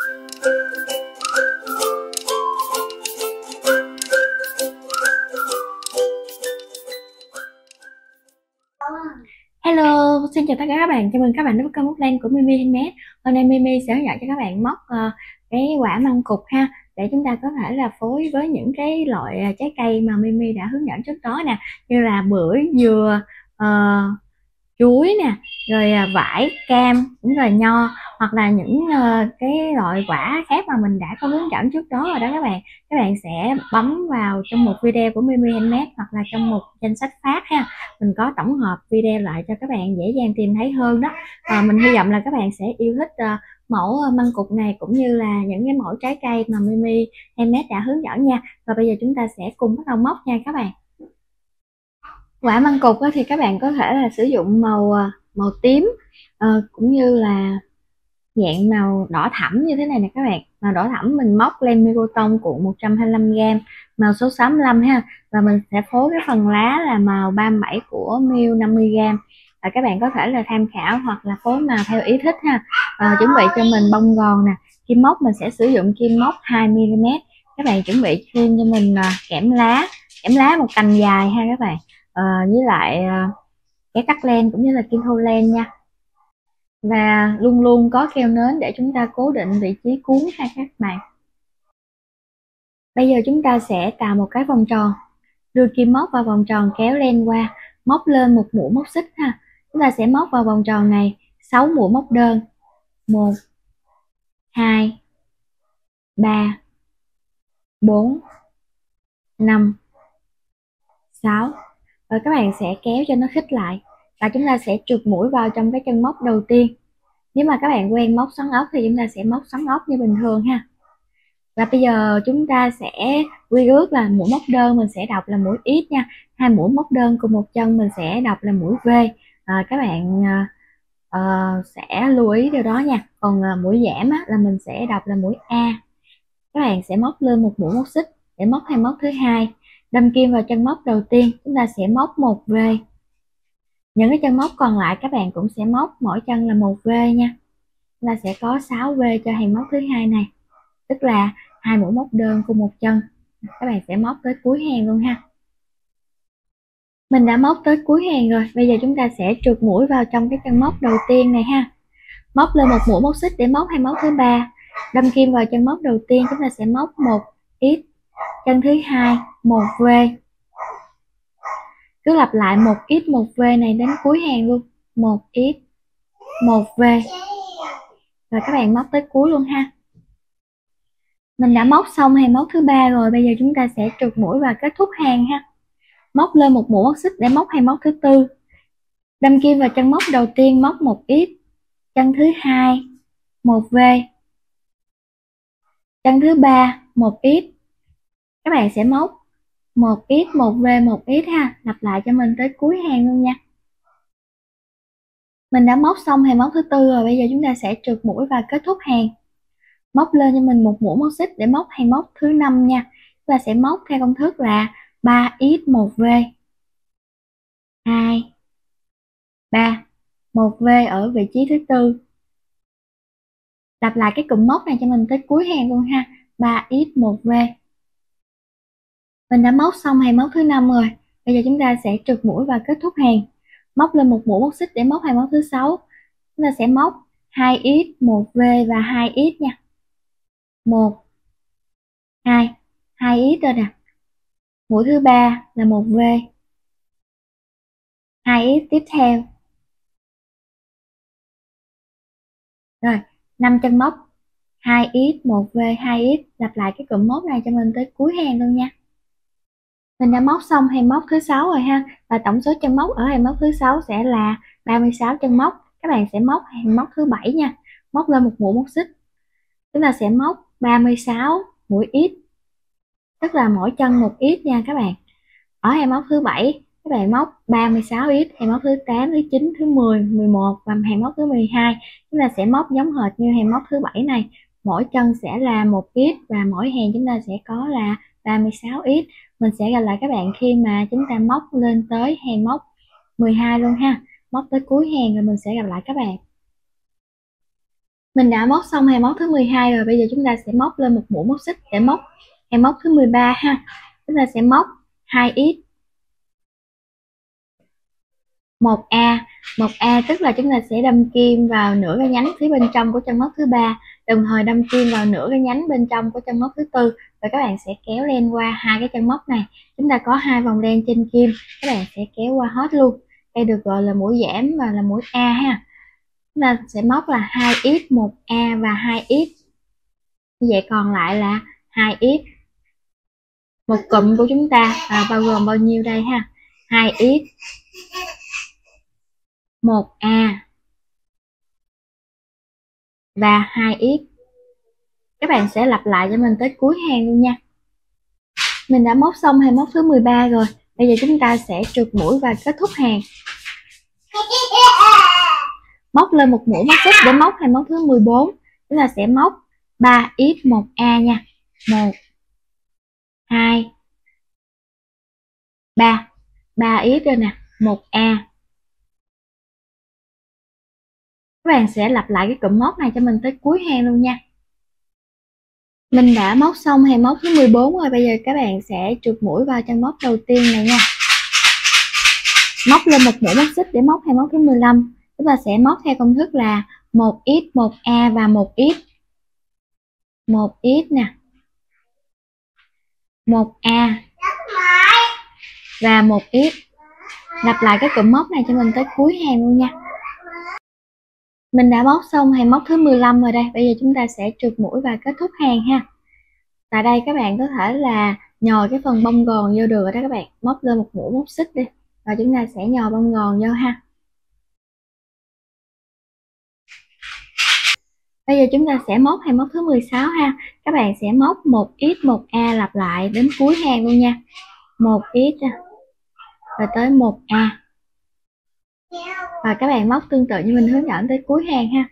Hello, xin chào tất cả các bạn, chào mừng các bạn đến với kênh Móc Len của Mimi Handmade. Hôm nay Mimi sẽ hướng dẫn cho các bạn móc cái quả măng cụt ha, để chúng ta có thể là phối với những cái loại trái cây mà Mimi đã hướng dẫn trước đó nè, như là bưởi, dừa, chuối nè, rồi vải, cam, cũng là nho, hoặc là những cái loại quả khác mà mình đã có hướng dẫn trước đó rồi đó các bạn. Các bạn sẽ bấm vào trong một video của Mimi Handmade hoặc là trong một danh sách phát ha, mình có tổng hợp video lại cho các bạn dễ dàng tìm thấy hơn đó. Mình hy vọng là các bạn sẽ yêu thích mẫu măng cụt này, cũng như là những cái mẫu trái cây mà Mimi Handmade đã hướng dẫn nha. Và bây giờ chúng ta sẽ cùng bắt đầu móc nha các bạn. Quả măng cụt thì các bạn có thể là sử dụng màu tím, cũng như là dạng màu đỏ thẫm như thế này nè các bạn. Màu đỏ thẫm mình móc len microton cuộn 125g, màu số 65 ha, và mình sẽ phối cái phần lá là màu 37 của Miu 50g. Và các bạn có thể là tham khảo hoặc là phối màu theo ý thích ha. Chuẩn bị cho mình bông gòn nè, kim móc mình sẽ sử dụng kim móc 2mm. Các bạn chuẩn bị thêm cho mình kẽm lá một cành dài ha các bạn, với lại cái cắt len cũng như là kim thô len nha. Và luôn luôn có keo nến để chúng ta cố định vị trí cuốn ha các bạn. Bây giờ chúng ta sẽ tạo một cái vòng tròn, đưa kim móc vào vòng tròn, kéo len qua, móc lên một mũi móc xích ha. Chúng ta sẽ móc vào vòng tròn này 6 mũi móc đơn, 1 2 3 4 5 6, và các bạn sẽ kéo cho nó khít lại, và chúng ta sẽ trượt mũi vào trong cái chân móc đầu tiên. Nếu mà các bạn quen móc xoắn ốc thì chúng ta sẽ móc xoắn ốc như bình thường ha. Và bây giờ chúng ta sẽ quy ước là mũi móc đơn mình sẽ đọc là mũi X nha. Hai mũi móc đơn cùng một chân mình sẽ đọc là mũi V. Các bạn sẽ lưu ý điều đó nha. Còn mũi giảm là mình sẽ đọc là mũi A. Các bạn sẽ móc lên một mũi móc xích để móc hai móc thứ hai, đâm kim vào chân móc đầu tiên, chúng ta sẽ móc một V. Những cái chân móc còn lại các bạn cũng sẽ móc mỗi chân là một V nha. Chúng ta sẽ có 6 V cho hàng móc thứ hai này, tức là hai mũi móc đơn cùng một chân. Các bạn sẽ móc tới cuối hàng luôn ha. Mình đã móc tới cuối hàng rồi, bây giờ chúng ta sẽ trượt mũi vào trong cái chân móc đầu tiên này ha. Móc lên một mũi móc xích để móc hai móc thứ ba, đâm kim vào chân móc đầu tiên, chúng ta sẽ móc một X, chân thứ hai một V. Cứ lặp lại một X một V này đến cuối hàng luôn, một X một V, rồi các bạn móc tới cuối luôn ha. Mình đã móc xong hàng móc thứ ba rồi, bây giờ chúng ta sẽ trượt mũi và kết thúc hàng ha. Móc lên một mũi móc xích để móc hàng móc thứ tư, đâm kim vào chân móc đầu tiên, móc một X, chân thứ hai một V, chân thứ ba một X. Các bạn sẽ móc một X một V một X ha, lặp lại cho mình tới cuối hàng luôn nha. Mình đã móc xong hàng móc thứ tư rồi, bây giờ chúng ta sẽ trượt mũi và kết thúc hàng. Móc lên cho mình một mũi móc xích để móc hàng móc thứ năm nha. Chúng ta sẽ móc theo công thức là 3x 1v, 2 3, 1v ở vị trí thứ tư. Lặp lại cái cụm móc này cho mình tới cuối hàng luôn ha, 3x 1v. Mình đã móc xong hàng móc thứ năm rồi, bây giờ chúng ta sẽ trượt mũi và kết thúc hàng. Móc lên một mũi móc xích để móc hàng móc thứ sáu. Chúng ta sẽ móc 2x 1v và 2x nha. 1 2 2x rồi nè. Mũi thứ ba là 1v, 2x tiếp theo. Rồi 5 chân móc 2x 1v 2x, lặp lại cái cụm móc này cho mình tới cuối hàng luôn nha. Mình đã móc xong hàng móc thứ sáu rồi ha, và tổng số chân móc ở hàng móc thứ sáu sẽ là 36 chân móc. Các bạn sẽ móc hàng móc thứ bảy nha, móc lên một mũi móc xích, chúng ta sẽ móc 36 mũi X, tức là mỗi chân một X nha các bạn. Ở hàng móc thứ bảy các bạn móc 36x, hàng móc thứ 8, thứ 9, thứ 10, 11 và hàng móc thứ 12. Chúng ta sẽ móc giống hệt như hàng móc thứ 7 này, mỗi chân sẽ là 1x và mỗi hàng chúng ta sẽ có là 36x. Mình sẽ gặp lại các bạn khi mà chúng ta móc lên tới hàng móc 12 luôn ha. Móc tới cuối hàng rồi mình sẽ gặp lại các bạn. Mình đã móc xong hai móc thứ 12 rồi, bây giờ chúng ta sẽ móc lên một mũi móc xích để móc hai móc thứ 13 ha. Chúng ta sẽ móc 2x 1A. 1A tức là chúng ta sẽ đâm kim vào nửa cái nhánh phía bên trong của chân móc thứ 3, đồng thời đâm kim vào nửa cái nhánh bên trong của chân móc thứ 4, và các bạn sẽ kéo len qua hai cái chân móc này. Chúng ta có hai vòng len trên kim, các bạn sẽ kéo qua hết luôn. Đây được gọi là mũi giảm và là mũi A ha. Chúng ta sẽ móc là 2x 1A và 2x. Như vậy còn lại là 2x. Một cụm của chúng ta bao gồm bao nhiêu đây ha? 2x 1A và 2x. Các bạn sẽ lặp lại cho mình tới cuối hàng luôn nha. Mình đã móc xong hai móc thứ 13 rồi. Bây giờ chúng ta sẽ trượt mũi và kết thúc hàng. Móc lên một mũi móc xích để móc hai móc thứ 14. Chúng ta sẽ móc 3x 1A nha. 1 2 3. 3x rồi nè, 1A. Các bạn sẽ lặp lại cái cụm móc này cho mình tới cuối hàng luôn nha. Mình đã móc xong hai móc thứ 14 rồi, bây giờ các bạn sẽ trượt mũi vào chân móc đầu tiên này nha. Móc lên một mũi móc xích để móc hai móc thứ 15. Chúng ta sẽ móc theo công thức là 1x 1A và 1x. 1x nè, 1A và 1x. Lặp lại cái cụm móc này cho mình tới cuối hàng luôn nha. Mình đã móc xong hai móc thứ 15 rồi đây. Bây giờ chúng ta sẽ trượt mũi và kết thúc hàng ha. Tại đây các bạn có thể là nhồi cái phần bông gòn vô được rồi đó các bạn. Móc lên một mũi móc xích đi và chúng ta sẽ nhồi bông gòn vô ha. Bây giờ chúng ta sẽ móc hai móc thứ 16 ha. Các bạn sẽ móc 1x 1A lặp lại đến cuối hàng luôn nha. 1x và tới 1A. Và các bạn móc tương tự như mình hướng dẫn tới cuối hàng ha.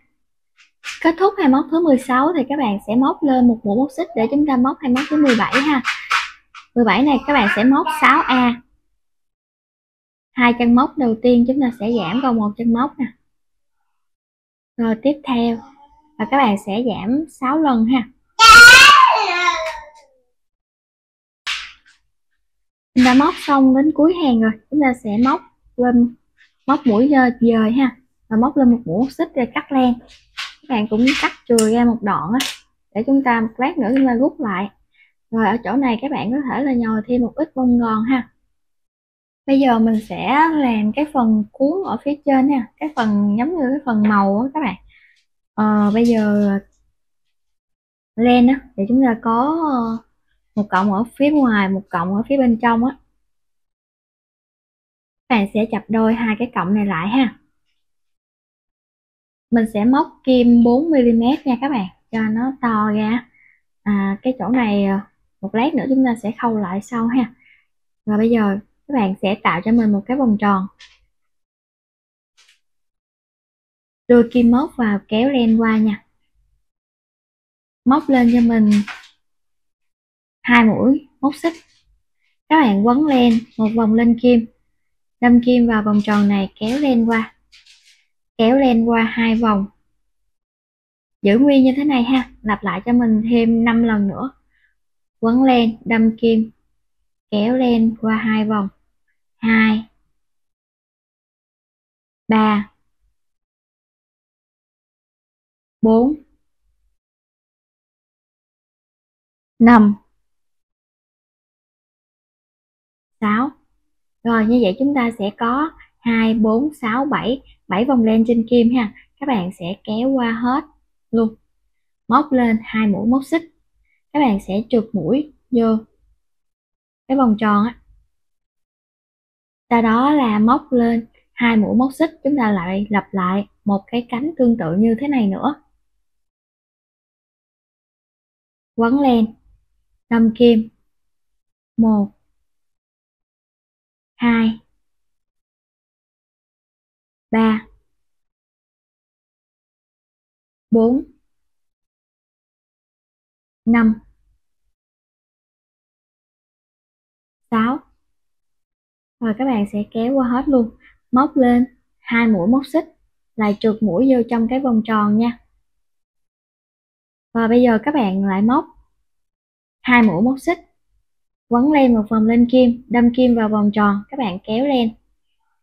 Kết thúc hai móc thứ 16 thì các bạn sẽ móc lên một mũi móc xích để chúng ta móc hai móc thứ 17 ha. 17 này các bạn sẽ móc 6A. Hai chân móc đầu tiên chúng ta sẽ giảm vào một chân móc nè. Rồi tiếp theo và các bạn sẽ giảm 6 lần ha. Chúng ta móc xong đến cuối hàng rồi, chúng ta sẽ móc lên móc mũi dời ha, và móc lên một mũi xích để cắt len. Các bạn cũng cắt chừa ra một đoạn á, để chúng ta một lát nữa chúng ta rút lại. Rồi ở chỗ này các bạn có thể là nhồi thêm một ít bông gòn ha. Bây giờ mình sẽ làm cái phần cuốn ở phía trên nha, cái phần giống như cái phần màu á các bạn. Bây giờ len á thì chúng ta có một cọng ở phía ngoài, một cọng ở phía bên trong á. Các bạn sẽ chập đôi hai cái cọng này lại ha. Mình sẽ móc kim 4mm nha các bạn, cho nó to ra. Cái chỗ này một lát nữa chúng ta sẽ khâu lại sau ha. Và bây giờ các bạn sẽ tạo cho mình một cái vòng tròn. Đưa kim móc vào kéo len qua nha. Móc lên cho mình hai mũi móc xích. Các bạn quấn len một vòng lên kim, đâm kim vào vòng tròn này, kéo len qua. Kéo len qua hai vòng. Giữ nguyên như thế này ha, lặp lại cho mình thêm 5 lần nữa. Quấn len, đâm kim, kéo len qua hai vòng. 2 3 4 5 6. Rồi như vậy chúng ta sẽ có 2 4 6 7 7 vòng len trên kim ha. Các bạn sẽ kéo qua hết luôn. Móc lên hai mũi móc xích. Các bạn sẽ trượt mũi vô cái vòng tròn á. Sau đó là móc lên hai mũi móc xích, chúng ta lại lặp lại một cái cánh tương tự như thế này nữa. Quấn len, đâm kim. 1 2 3 4 5 6. Rồi các bạn sẽ kéo qua hết luôn. Móc lên hai mũi móc xích, lại trượt mũi vô trong cái vòng tròn nha. Và bây giờ các bạn lại móc 2 mũi móc xích, quấn len một vòng lên kim, đâm kim vào vòng tròn, các bạn kéo len,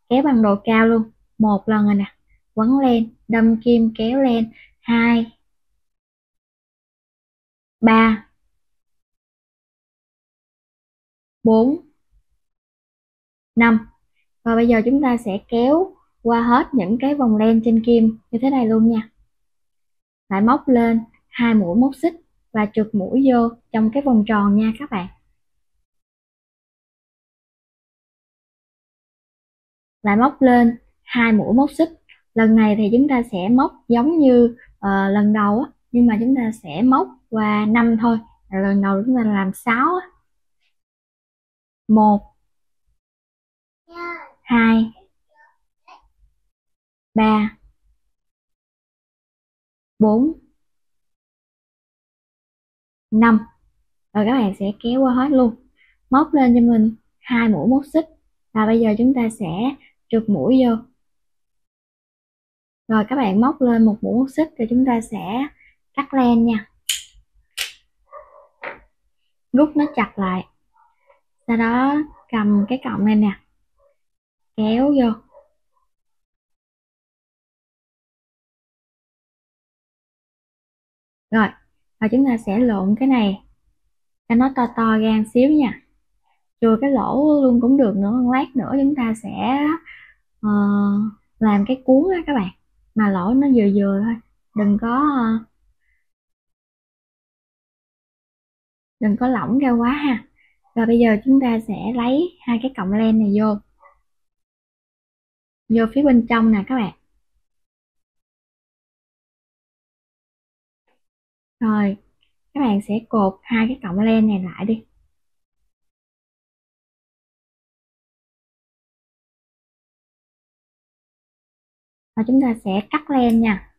kéo bằng độ cao luôn, một lần rồi nè, quấn len, đâm kim, kéo len, 2, 3, 4, 5. Và bây giờ chúng ta sẽ kéo qua hết những cái vòng len trên kim như thế này luôn nha. Lại móc lên 2 mũi móc xích và trượt mũi vô trong cái vòng tròn nha các bạn. Lại móc lên 2 mũi móc xích. Lần này thì chúng ta sẽ móc giống như lần đầu á, nhưng mà chúng ta sẽ móc qua 5 thôi. Lần đầu chúng ta làm 6 á. 1, 2, 3, 4, 5. Rồi các bạn sẽ kéo qua hết luôn. Móc lên cho mình 2 mũi móc xích và bây giờ chúng ta sẽ trượt mũi vô. Rồi các bạn móc lên một mũi móc xích rồi chúng ta sẽ cắt len nha. Rút nó chặt lại. Sau đó cầm cái cọng này nè, kéo vô. Rồi, và chúng ta sẽ lộn cái này cho nó to to ra một xíu nha. Chừa cái lỗ luôn cũng được nữa, lát nữa chúng ta sẽ ờ, làm cái cuốn á các bạn. Mà lỗ nó vừa vừa thôi, đừng có đừng có lỏng ra quá ha. Và bây giờ chúng ta sẽ lấy hai cái cọng len này vô phía bên trong nè các bạn. Rồi các bạn sẽ cột hai cái cọng len này lại đi. Và chúng ta sẽ cắt len nha.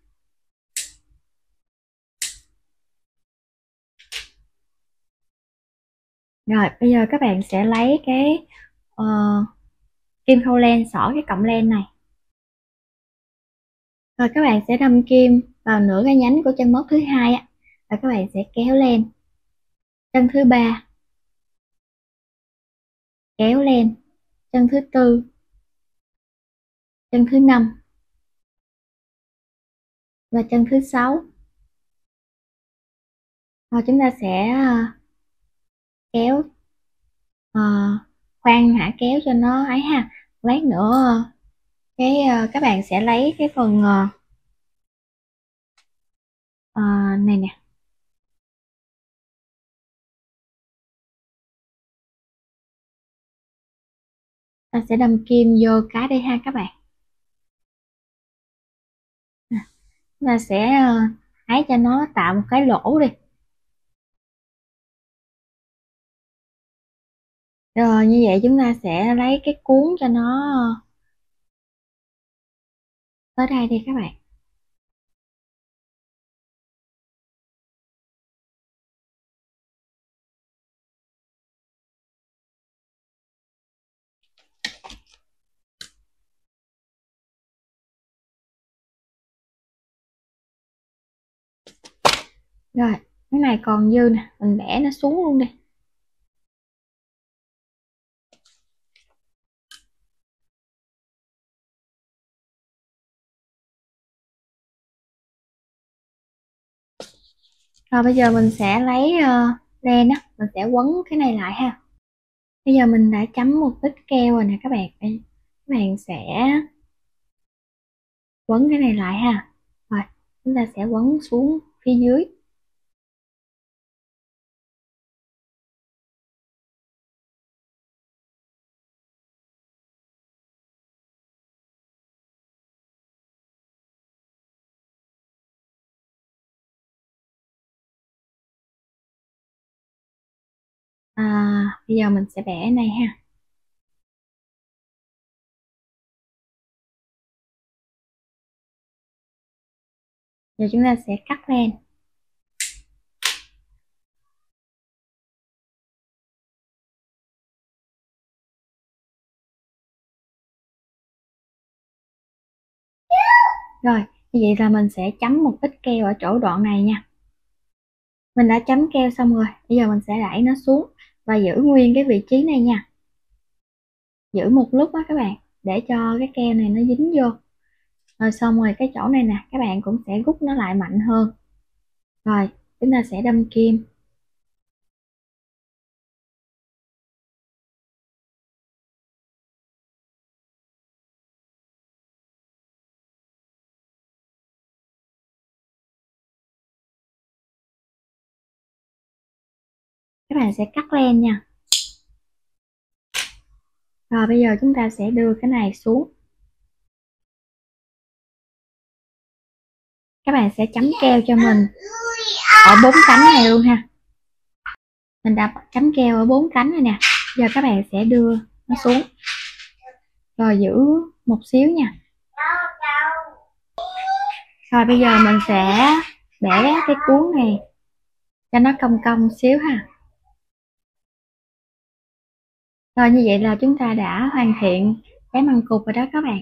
Rồi bây giờ các bạn sẽ lấy cái kim khâu len xỏ cái cọng len này. Rồi các bạn sẽ đâm kim vào nửa cái nhánh của chân móc thứ hai á, và các bạn sẽ kéo len. Chân thứ ba, kéo len. Chân thứ tư, chân thứ năm và chân thứ sáu. Rồi chúng ta sẽ kéo, ờ, khoan hả, kéo cho nó ấy ha. Lát nữa các bạn sẽ lấy cái phần ờ, này nè, ta sẽ đâm kim vô cái đây ha các bạn. Chúng ta sẽ ấy cho nó tạo một cái lỗ đi. Rồi như vậy chúng ta sẽ lấy cái cuốn cho nó tới đây đi các bạn. Rồi cái này còn dư nè, mình bẻ nó xuống luôn đi. Rồi bây giờ mình sẽ lấy len á, mình sẽ quấn cái này lại ha. Bây giờ mình đã chấm một ít keo rồi nè các bạn. Đây, các bạn sẽ quấn cái này lại ha. Rồi chúng ta sẽ quấn xuống phía dưới. Bây giờ mình sẽ bẻ này ha. Giờ chúng ta sẽ cắt len. Rồi như vậy là mình sẽ chấm một ít keo ở chỗ đoạn này nha. Mình đã chấm keo xong rồi, bây giờ mình sẽ đẩy nó xuống và giữ nguyên cái vị trí này nha. Giữ một lúc đó các bạn, để cho cái keo này nó dính vô. Rồi xong rồi cái chỗ này nè, các bạn cũng sẽ rút nó lại mạnh hơn. Rồi, chúng ta sẽ đâm kim. Các bạn sẽ cắt len nha. Rồi bây giờ chúng ta sẽ đưa cái này xuống. Các bạn sẽ chấm keo cho mình ở 4 cánh này luôn ha. Mình đã chấm keo ở 4 cánh này nè. Giờ các bạn sẽ đưa nó xuống. Rồi giữ một xíu nha. Rồi bây giờ mình sẽ bẻ cái cuốn này cho nó cong cong xíu ha. Rồi như vậy là chúng ta đã hoàn thiện cái măng cụt rồi đó các bạn.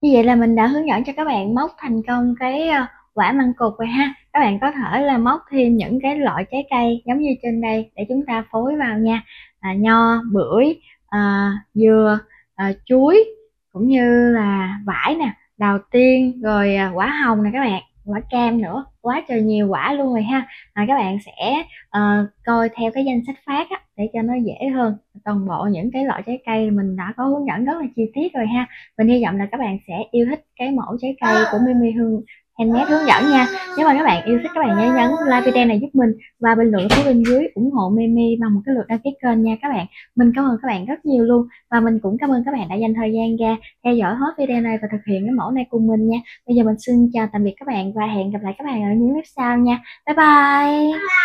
Như vậy là mình đã hướng dẫn cho các bạn móc thành công cái quả măng cụt rồi ha. Các bạn có thể là móc thêm những cái loại trái cây giống như trên đây để chúng ta phối vào nha. Nho, bưởi, dừa, chuối cũng như là vải nè, đào tiên, rồi quả hồng nè các bạn, quả cam nữa, quá trời nhiều quả luôn rồi ha. Các bạn sẽ coi theo cái danh sách phát á, để cho nó dễ hơn. Toàn bộ những cái loại trái cây mình đã có hướng dẫn rất là chi tiết rồi ha. Mình hy vọng là các bạn sẽ yêu thích cái mẫu trái cây của Mimi Handmade hướng dẫn nha. Nếu mà các bạn yêu thích, các bạn nhớ nhấn like video này giúp mình và bình luận phía bên dưới ủng hộ Mimi bằng một cái lượt đăng ký kênh nha các bạn. Mình cảm ơn các bạn rất nhiều luôn, và mình cũng cảm ơn các bạn đã dành thời gian ra theo dõi hết video này và thực hiện cái mẫu này cùng mình nha. Bây giờ mình xin chào tạm biệt các bạn và hẹn gặp lại các bạn ở những clip sau nha. Bye bye.